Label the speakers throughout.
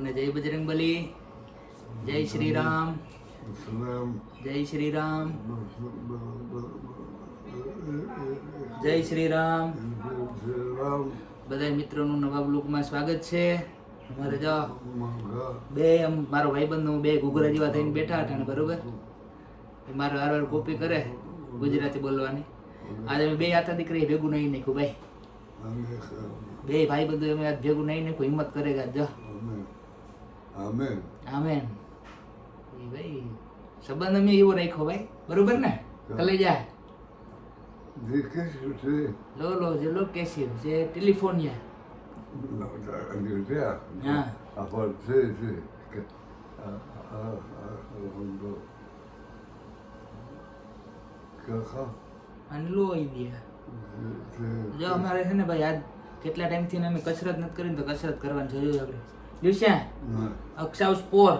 Speaker 1: સૌને જય બજરંગબલી, જય શ્રી રામ, જય શ્રી રામ, જય શ્રી રામ. બધા મિત્રોનું નવા બ્લોગમાં સ્વાગત છે. અમારે જો બે મારો ભાઈબંધ બે ઘૂઘરા જેવા થઈને બેઠા હતા ને, બરોબર મારો હાર કોપી કરે ગુજરાતી બોલવાની. આજે અમે બે આતા દીકરી ભેગું નહીં નાખ્યું ભાઈ, બે ભાઈ બધું અમે આજ ભેગું નહીં નાખ્યું. હિંમત કરેગા જો. Amen amen. ભાઈ સંબંધ અમે એવો રાખ્યો ભાઈ, બરોબર ને? કલેજા લો લો જે લો કેસી જે ટેલિફોનિયા અને લો ઇન્ડિયા જો અમારે છે ને ભાઈ, આજ કેટલા ટાઈમથી અમે કસરત નથી કરી, તો કસરત કરવાની જરૂર આપણે. જોયું અક્ષાવ સ્પોર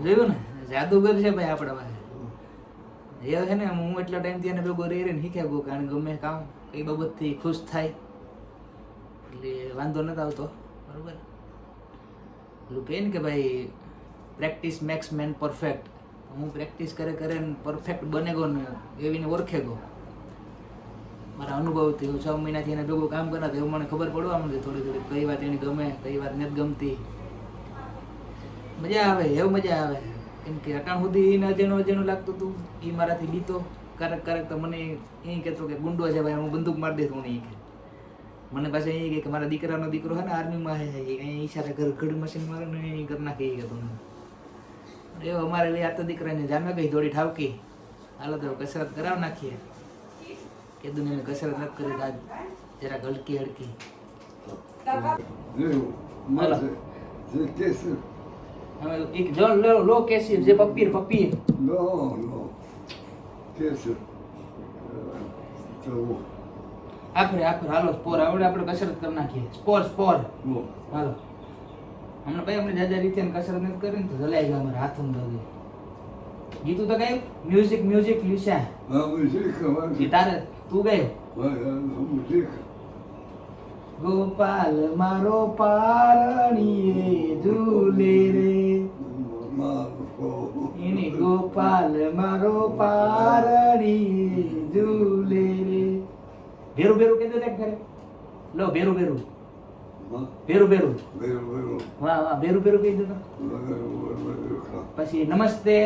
Speaker 1: જોયું ને, જાદુગર છે ભાઈ આપણા પાસે. એ છે ને હું એટલા ટાઈમથી એને ભેગો રહી રહીને શીખ્યા ગયો, કારણ ગમે કામ કઈ બાબતથી ખુશ થાય એટલે વાંધો નથી આવતો, બરોબર. પેલું કહે ને કે ભાઈ પ્રેક્ટિસ મેક્સ મેન પરફેક્ટ. હું પ્રેક્ટિસ કરે કરે ને પરફેક્ટ બને ગયો ને એવીને ઓળખે ગયો. મારા અનુભવથી હું 6 મહિનાથી એને ભેગું કામ કરતા એવું મને ખબર પડવા માંડી થોડી થોડી, કઈ વાત એની ગમે કઈ વાત નથી ગમતી. મજા આવે, એવું મજા આવે. કેમ કે અટાણ સુધી એને જેનું લાગતું હતું એ મારાથી બીતો. ક્યારેક તો મને એ કહેતો કે ગુંડો છે ભાઈ, હું બંદૂક મારી દેતો. હું એ કે મને પાસે એ કે મારા દીકરાનો દીકરો છે ને આર્મીમાં છે, એ ઈશારે ઘડી મશીન મારે ને એ કરી નાખે એ કહેતો. એવો અમારે આ તો દીકરાને જામે ગઈ થોડી ઠાવકી, હાલો તો કસરત કરાવ નાખીએ. કીધું ને કસરત નથી કરી આજ જરાક હલકી હલકી. એક જો લો કેસી જે પપીર આખરે હાલો સ્પોર આવડે આપણે કસરત કરી નાખીએ. સ્પોર હાલો હમણાં ભાઈ આપણે જાજા રીતે કસરત નથી કરી ને તો જલાઈ ગયા અમારા હાથમાં. દઉં ગીતું તો કયું મ્યુઝિક લ્યુસા તારે તું ગયો. ગોપાલ મારો પારણીએ ઝૂલે રે, એને ગોપાલ મારો પારણીએ ઝૂલે રે. ભેરું કે દે ઘરે લો, ભેરું વાહ ભેરું કહી દો. પછી નમસ્તે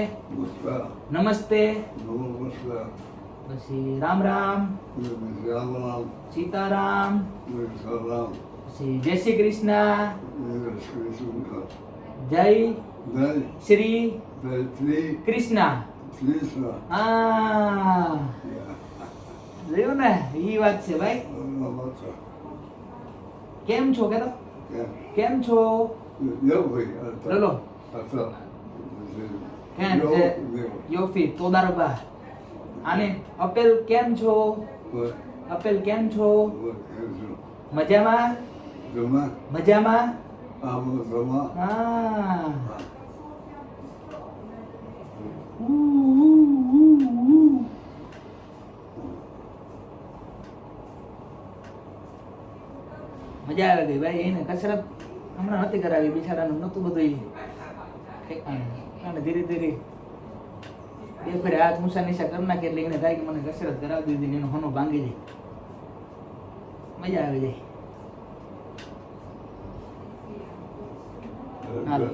Speaker 1: પછી રામ સીતારામ, પછી જય શ્રી કૃષ્ણ, જય શ્રી કૃષ્ણ. હા જોયું ને, ઈ વાત છે ભાઈ. કેમ છો કે તો કેમ છો ચલો કેમ છે યોફી તોદારબા. આને અપેલ કેમ છો, અપેલ કેમ છો? મજામાં મજામાં. હા મજા આવે ગઈ ભાઈ. એને કસરત હમણાં નથી કરાવી, બિચારાનું નહોતું બધું ઠેકાણે. ધીરે ધીરે બે ફેરે હાથ મૂસા નીસા કરી નાખે એટલે એને થાય કે મને કસરત કરાવી દીધી ને એનો હોનો ભાંગી જાય. મજા આવી જાય. હાલો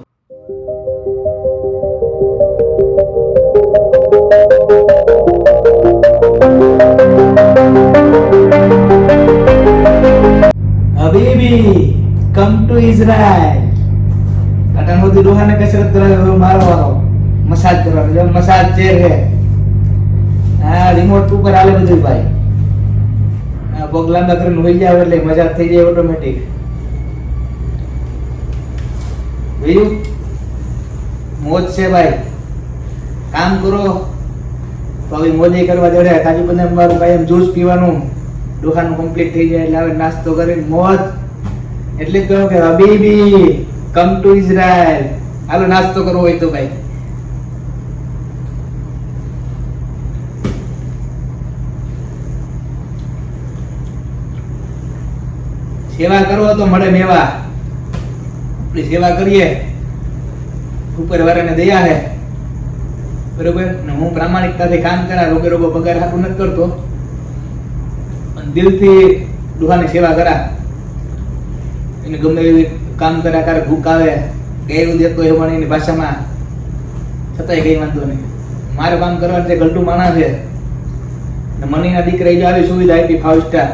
Speaker 1: હબીબી કમ ટુ ઇઝરાયલ. અટાણ સુધી ડોહાને કસરત કરાવે, મારવાનો મસાજ કરવાનો. જો મસાજ ચેર હે, હા રિમોટ ઉપર હાલે બધું ભાઈ. હા પગ લાંબા કરીને હોઈ જાય એટલે મજા થઈ જાય ઓટોમેટિક. બીજું મોજ છે ભાઈ. કામ કરો તો હવે મોજે કરવા જડે. કાજુ બદામ વાળું ભાઈ એમ જ્યુસ પીવાનું, ડોહાનું કમ્પ્લીટ થઈ જાય એટલે હવે નાસ્તો કરીને મોજ. એટલે જ કહ્યું કે હબીબી કમ ટુ ઇઝરાયલ. હાલો નાસ્તો કરવો હોય તો ભાઈ. સેવા કરો તો મળે મેવા. આપણી સેવા કરીએ, ઉપરવાળાને દયા છે, બરોબર. ને હું પ્રામાણિકતાથી કામ કરા, રોગે પગાર હાટું નથી કરતો, અને દિલથી ડોહાની સેવા કરા. એને ગમે એવી કામ કર્યા કરે, ભૂખ આવે કે એવું દેતો એ પણ એની ભાષામાં, છતાંય કઈ વાંધો નહીં. મારે કામ કરવાનું છે, ગલટું માણસ છે. ને મનીના દીકરા જો આવી સુવિધા આપી 5 સ્ટાર,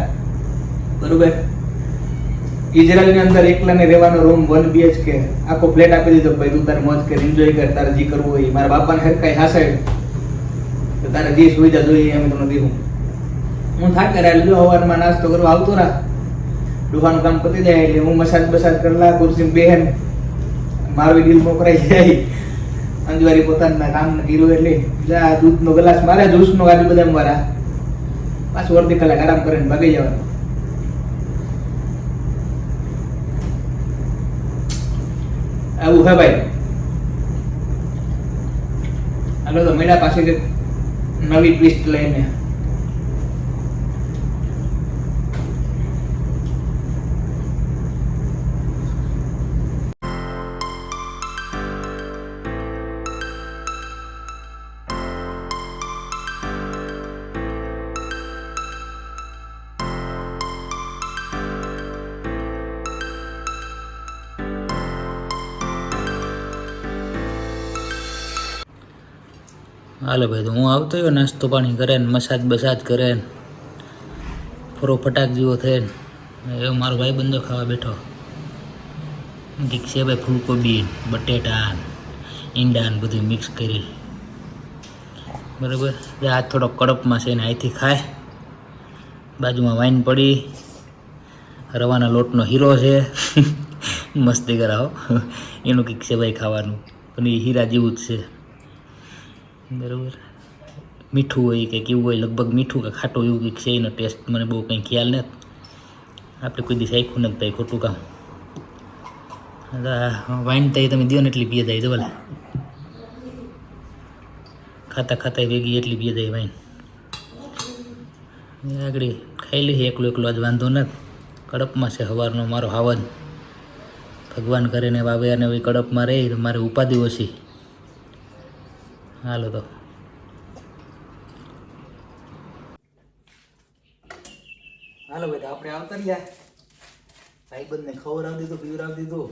Speaker 1: બરોબર. ઇઝરાયલની અંદર એકલાને રહેવાનો રૂમ 1 BHK આખો ફ્લેટ આપી દીધો. ભાઈ તું તારે મોજ કર, એન્જોય કર, તારે જે કરવું હોય. મારા બાપાને હરકાઈ હાસાય તો તારે જે સુવિધા જોઈએ એમ તમને દેવું. હું થાક કર્યા જો સવારમાં નાસ્તો કરવા આવતો રાહ, ડોહાનું કામ પતી જાય એટલે હું મસાજ કરલા, ખુરશી બેહેન મારું ડીલ મોકરાઈ જાય. અંજવારી પોતાના કામ કીધું એટલે જા દૂધનો ગ્લાસ મારે, જ્યુસનો કાજુ બદામ વાળા, પાછું અડધી કલાક આરામ કરીને ભાગી જવાનું. આવું હે ભાઈ. હાલો તો મેળા પાસે નવી ટ્વિસ્ટ લઈને. હાલો ભાઈ, તો હું આવતો રહ્યો નાસ્તો પાણી કરે ને મસાજ બસાજ કરે ને ફરો ફટાક જેવો થાય ને એવો મારો ભાઈ બંધો ખાવા બેઠો. કંઈક છે ભાઈ, ફૂલકોબી, બટેટા, ઈંડા ને બધું મિક્સ કરી, બરાબર. આ થોડો કડપમાં છે ને અહીંથી ખાય. બાજુમાં વાઈન પડી, રવાના લોટનો હીરો છે મસ્તી કરાવો. એનું કંઈક છે ભાઈ ખાવાનું, પણ એ હીરા જેવું જ છે, બરાબર. મીઠું હોય કે કેવું હોય, લગભગ મીઠું કે ખાટું એવું કંઈક છે. એનો ટેસ્ટ મને બહુ કંઈ ખ્યાલ નથી, આપણે કોઈ દિવસ આખું નથી ભાઈ, ખોટું કામ. વાઈન થાય તમે દો ને એટલી પીએ થાય તો ભલે, ખાતા ખાતા ભેગી એટલી પીએ થાય વાઈન. આગળ ખાઈ લઈએ એકલો આજ વાંધો નથી. કડપમાં છે સવારનો મારો હાવન. ભગવાન કરીને બાબે અને કડપમાં રહી તો મારે ઉપાધિ ઓછી. હાલો તો હાલો ભાઈ, આપણે આવતા રહ્યા. ભાઈબંધને ખવડાવી દીધું, પીવડાવી દીધું,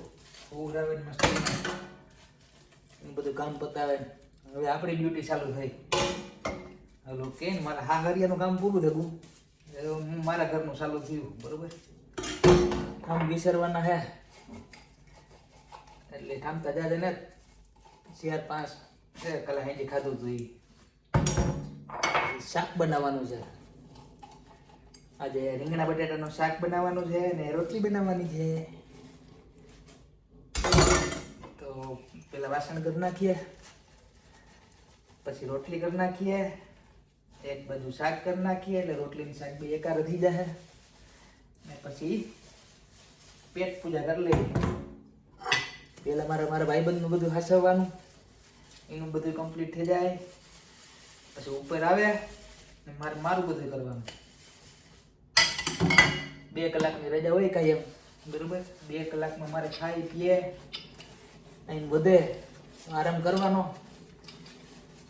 Speaker 1: ખવડાવે મસ્ત બધું કામ પતાવે. હવે આપણી ડ્યુટી ચાલુ થઈ. હાલો કે મારા હાહરિયાનું કામ પૂરું થયું, હું મારા ઘરનું ચાલુ થયું, બરોબર. કામ વિસરવાના હે એટલે કામ તો જાજે ને 4-5 કલાક હેજી ખાધું હતું. શાક બનાવવાનું છે આજે, રીંગણા બટાટાનું શાક બનાવવાનું છે ને રોટલી બનાવવાની છે. તો પેલા વાસણ કરી નાખીએ, પછી રોટલી કરી નાખીએ, એક બાજુ શાક કરી નાખીએ એટલે રોટલીની શાક બી એકાર વધી જાય ને પછી પેટ પૂજા કરી લઈએ. પેલા મારા ભાઈબંધનું બધું હાસવવાનું, એનું બધું કમ્પ્લીટ થઈ જાય પછી ઉપર આવે ને મારું બધું કરવાનું. 2 કલાકની રજા હોય કાંઈ એમ, બરોબર. 2 કલાકમાં મારે ખાઈ પીએ અહીં વધે આરામ કરવાનો,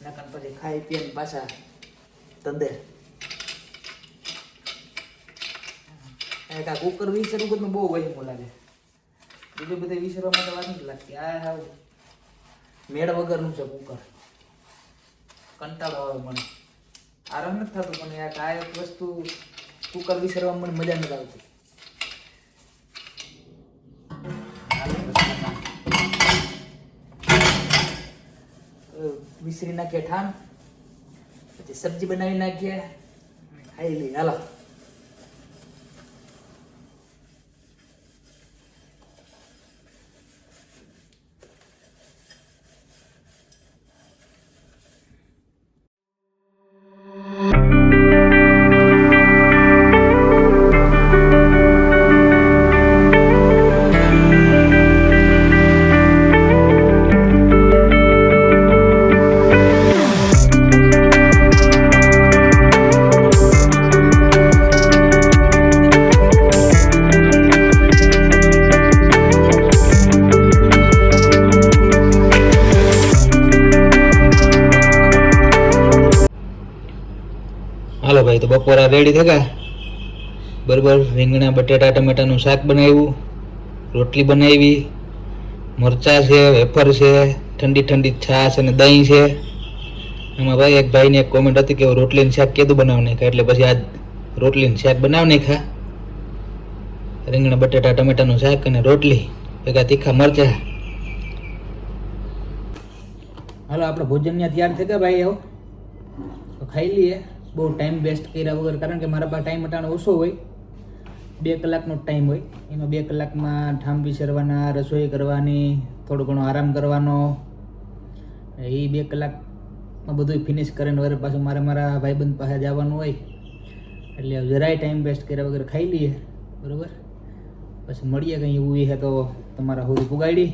Speaker 1: નકર પછી ખાઈ પીએ પાછા ધંધે. આ કુકર વિસરવું બધું બહુ વહેમું લાગે, બીજું બધું વિસરવા માટે વાર નથી લાગતી. આ હાવ મેળ વગરનું છે કુકર, કંટાળો આવે મને, આરામ નથી થતું. પણ આ એક વસ્તુ કુકર વિસરવામાં મને મજા નથી આવતી. વિસરી નાખીએ ઠામ, પછી સબ્જી બનાવી નાખીએ, ખાઈ લઈએ. હાલો ભાઈ તો બપોરા રેડી થઈ ગયા બરાબર. રીંગણા બટેટા ટમેટાનું શાક બનાવ્યું, રોટલી બનાવી, મરચાં છે, વેફર છે, ઠંડી ઠંડી છાશ અને દહીં છે. એમાં ભાઈ એક ભાઈને એક કોમેન્ટ હતી કે રોટલીનું શાક કીધું બનાવી નાખ્યા, એટલે પછી આજ રોટલીનું શાક બનાવી નાખ્યા. રીંગણા બટેટા ટમેટાનું શાક અને રોટલી ભેગા તીખા મરચાં. હાલો આપણે ભોજન ત્યાં તૈયાર થઈ ગયા ભાઈ. આવો તો ખાઈ લઈએ, બહુ ટાઈમ વેસ્ટ કર્યા વગર, કારણ કે મારા પાસે ટાઈમ અટાણો ઓછો હોય. 2 કલાકનો ટાઈમ હોય, એમાં 2 કલાકમાં ઠામ વિસરવાના, રસોઈ કરવાની, થોડો ઘણો આરામ કરવાનો. એ 2 કલાકમાં બધું ફિનિશ કરીને વરે પાછું મારા ભાઈબંધ પાસે જવાનું હોય, એટલે જરાય ટાઈમ વેસ્ટ કર્યા વગર ખાઈ લઈએ બરાબર. પછી મળીએ કંઈ એવું છે તો તમારા સુધી પુગાડી.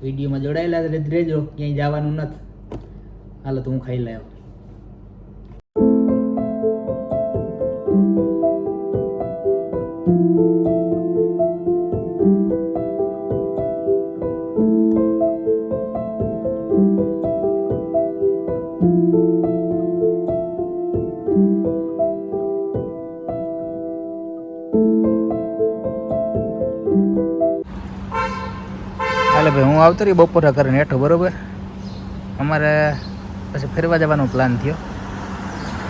Speaker 1: વિડીયોમાં જોડાયેલા રહેજો, ક્યાંય જવાનું નથી. હાલો તો હું ખાઈ લાવ્યો. હાલે ભાઈ, હું આવતો રહી બપોરા કરીને હેઠો બરાબર. અમારે પછી ફરવા જવાનો પ્લાન થયો,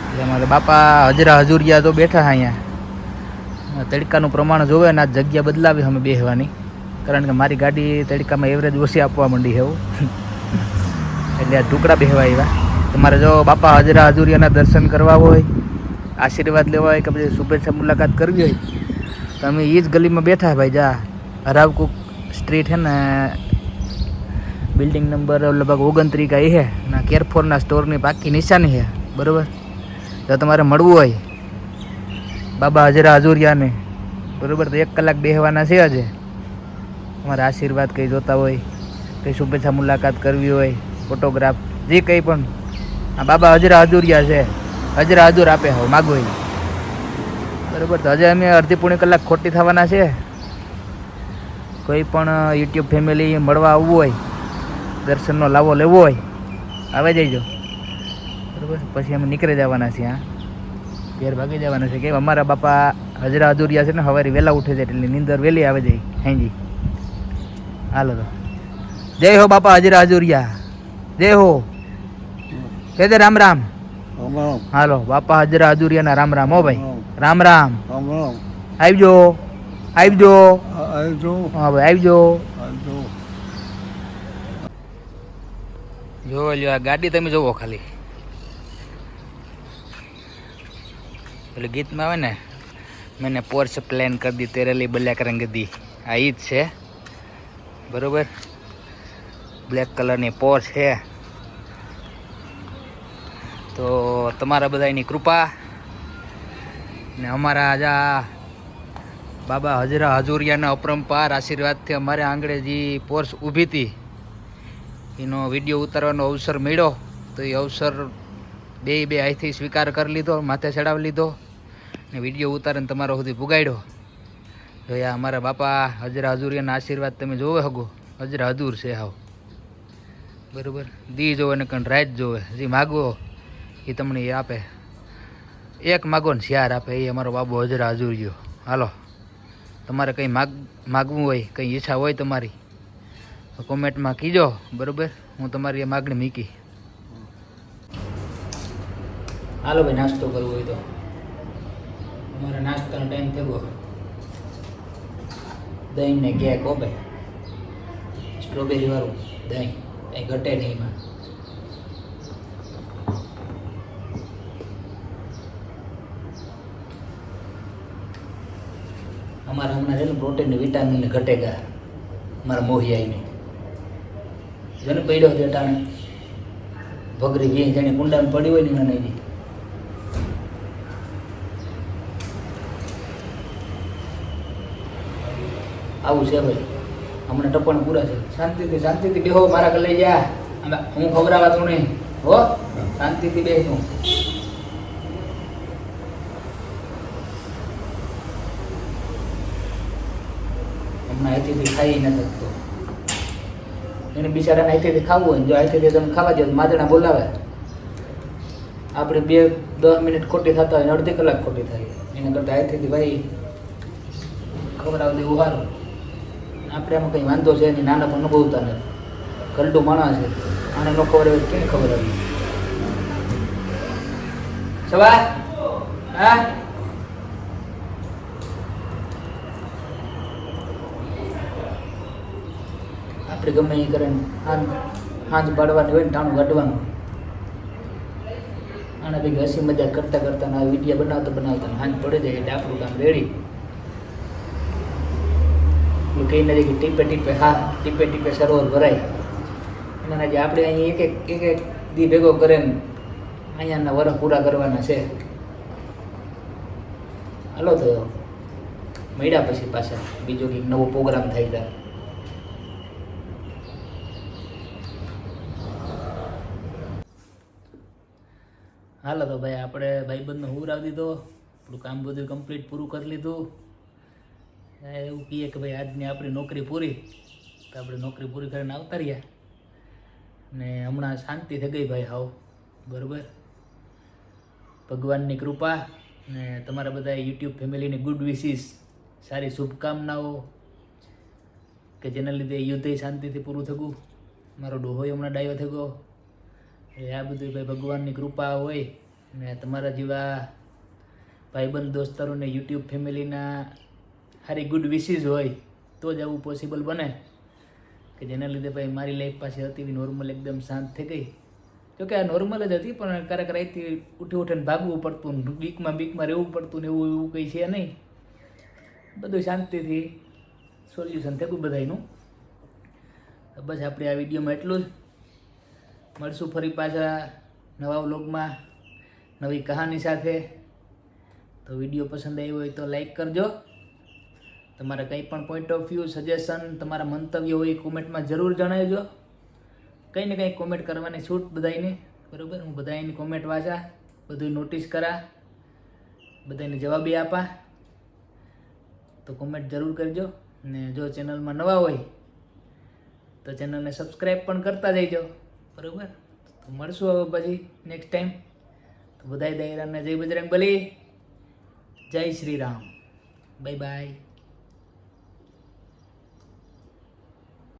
Speaker 1: એટલે અમારે બાપા હજુરિયા તો બેઠા અહીંયા. તડકાનું પ્રમાણ જોવે ને આ જગ્યા બદલાવી અમે બેસવાની, કારણ કે મારી ગાડી તડકામાં એવરેજ ઓછી આપવા માંડી છે એવું. એટલે આ ટુકડા બેસવા આવ્યા. તમારે જો બાપા હજુરિયાના દર્શન કરવા હોય, આશીર્વાદ લેવા હોય કે પછી શુભેચ્છા મુલાકાત કરવી હોય તો અમે એ જ ગલીમાં બેઠા ભાઈ. જા હરાવકુક સ્ટ્રીટ છે ને, બિલ્ડિંગ નંબર લગભગ 29 का है ना, કેરફોરના સ્ટોરની પાકી નિશાની છે બરાબર. જો તમારે મળવું હોય બાબા હજુરિયાને બરાબર તો 1 કલાક બેસવાના છે. આજે તમારા આશીર્વાદ કંઈ જોતા હોય, કંઈ શુભેચ્છા મુલાકાત કરવી હોય, ફોટોગ્રાફ, જે કંઈ પણ, આ બાબા હજુરિયા છે, હજુર આપે હવે માગો એ બરાબર. તો હજે અમે અડધી-પોણી કલાક ખોટી થવાના છે. કોઈ પણ યુટ્યુબ ફેમિલી મળવા આવવું હોય, દર્શનનો લાવો લેવો હોય, આવે જઈજો બરાબર. પછી અમે નીકળી જવાના છીએ, ઘેર ભાગી જવાના છે. કે અમારા બાપા હજુરિયા છે ને સવારે વહેલા ઉઠે છે, એટલે નીંદર વહેલી આવે જાય હાંજી. હાલો તો જય હો બાપા હજુરિયા, જય હો. કે દે રામ રામ. હાલો બાપા હજુરિયાના રામ રામ. હો ભાઈ રામ રામ. આવજો આવજો. હા ભાઈ આવજો. જોવો લ્યો આ ગાડી તમે જોવો ખાલી. પેલું ગીતમાં આવે ને, મેને પોર્શ પ્લાન કરી દી તેરે લી બ્લેક રંગ દી, આ ઈ જ છે બરોબર. બ્લેક કલરની પોર્શ છે. તો તમારા બધાની કૃપા ને અમારા આજા બાબા હજુરિયાના અપરંપાર આશીર્વાદથી અમારે આંગળે જે પોર્શ ઊભી હતી એનો વિડીયો ઉતારવાનો અવસર મળ્યો. તો એ અવસર બે અહીંથી સ્વીકાર કરી લીધો, માથે ચડાવી લીધો ને વિડીયો ઉતારીને તમારા સુધી પુગાડ્યો. તો યા અમારા બાપા હજુરિયાના આશીર્વાદ તમે જોવે હગો. હજુર છે હાવ બરાબર. દી જોવે ને કણ રાત જોવે, જે માગવો એ તમને એ આપે. એક માગો ને 4 આપે, એ અમારો બાબો હજુરિયો. હાલો તમારે કંઈ માગવું હોય, કંઈ ઈચ્છા હોય તમારી તો કોમેન્ટમાં કીજો બરાબર. હું તમારી એ માગણી મૂકી. હાલો ભાઈ નાસ્તો કરવો હોય તો અમારે નાસ્તાનો ટાઈમ થઈ ગયો. દહીં ને કેક હો ભાઈ, સ્ટ્રોબેરી વાળું દહીં, કંઈ ઘટે નહીં એમાં. અમારે હમણાં છે ને પ્રોટીન ને વિટામિન ને ઘટેગા મારા મોહિયાઈને જેને પડ્યો છે ટાણે ભગરી જે જેને કુંડામાં પડી હોય ને મને આવું છે ભાઈ. હમણાં ટપણ પૂરા છે. શાંતિથી બેહો, મારા ઘરે લઈ જા. હું ખવડાવવા તું નહીં હો, શાંતિથી બેહ તું. હમણાં અહીંથી ખાઈ ન શકતો. એને બિચારાને અહીંથી ખાવું હોય, જો અહીંથી તમે ખાવા દો માદણા બોલાવે. આપણે 10 મિનિટ ખોટી થતા હોય ને અડધી કલાક ખોટી થાય એના કરતાં અહીંથી ભાઈ ખબર આવતી એવું સારું. આપણે આમાં કંઈ વાંધો છે નહીં, નાના પણ અનુભવતા નથી, ગલડું માણસ છે, આને ન ખબર હોય કેમ ખબર આવી. સવા હા આપણે ગમે એ કરે હાંજ પાડવાની હોય ને ટાણું કાઢવાનું. આના ભેગી હસી મજાક કરતા કરતા આ વિડીયો બનાવતા હાંજ પડી જાય એટલે આપણું કામ રેડી. કઈ નથી કે ટીપે ટીપે સરોવર ભરાય. એના જે આપણે અહીં એક એક દી ભેગો કરે ને અહીંયાના વરસ પૂરા કરવાના છે. હાલો તો મળ્યા પછી પાછા બીજો કંઈક નવો પ્રોગ્રામ થાય ત્યારે. હાલો તો ભાઈ આપણે ભાઈબંધનો હુરાવી દીધો, આપણું કામ બધું કમ્પ્લીટ પૂરું કરી લીધું. એવું કહીએ કે ભાઈ આજની આપણી નોકરી પૂરી, તો આપણે નોકરી પૂરી કરીને આવતા રહ્યા ને હમણાં શાંતિ થઈ ગઈ ભાઈ હાવ બરાબર. ભગવાનની કૃપા ને તમારા બધા યુટ્યુબ ફેમિલીની ગુડ વિશીસ, સારી શુભકામનાઓ કે જેના લીધે યુદ્ધ શાંતિથી પૂરું થયું. મારો ડોહોય હમણાં ડાયો થઈ ગયો. આ બધું ભાઈ ભગવાનની કૃપા હોય ને તમારા જેવા ભાઈબંધ દોસ્તારોને યુટ્યુબ ફેમિલીના સારી ગુડ વિશીસ હોય તો જ આવું પોસિબલ બને કે જેના લીધે ભાઈ મારી લાઈફ પાસે હતી નોર્મલ એકદમ શાંત થઈ ગઈ. જોકે આ નોર્મલ જ હતી પણ ક્યારેક રાતથી ઉઠીને ભાગવું પડતું ને બીકમાં રહેવું પડતું ને એવું કંઈ છે નહીં. બધું શાંતિથી સોલ્યુશન થયું બધાનું. બસ આપણે આ વિડીયોમાં એટલું જ. મળશું ફરી પાછા નવા વ્લોગમાં નવી કહાની સાથે. તો વિડીયો પસંદ આવ્યો હોય તો લાઈક કરજો. તમારા કંઈ પણ પોઈન્ટ ઓફ વ્યૂ સજેશન તમારા મંતવ્ય હોય કોમેન્ટમાં જરૂર જણાવજો. કંઈ ને કંઈ કોમેન્ટ કરવાની છૂટ બધાને બરાબર. હું બધાની કોમેન્ટ વાંચા, બધું નોટિસ કરા, બધાને જવાબી આપા. તો કોમેન્ટ જરૂર કરજો ને જો ચેનલમાં નવા હોય તો ચેનલને સબસ્ક્રાઈબ પણ કરતા જઈજો બરાબર. તો મળશું હવે પછી નેક્સ્ટ ટાઈમ. તો બધાય દાયરાને જય બજરંગ બલી, જય શ્રી રામ, બાય બાય.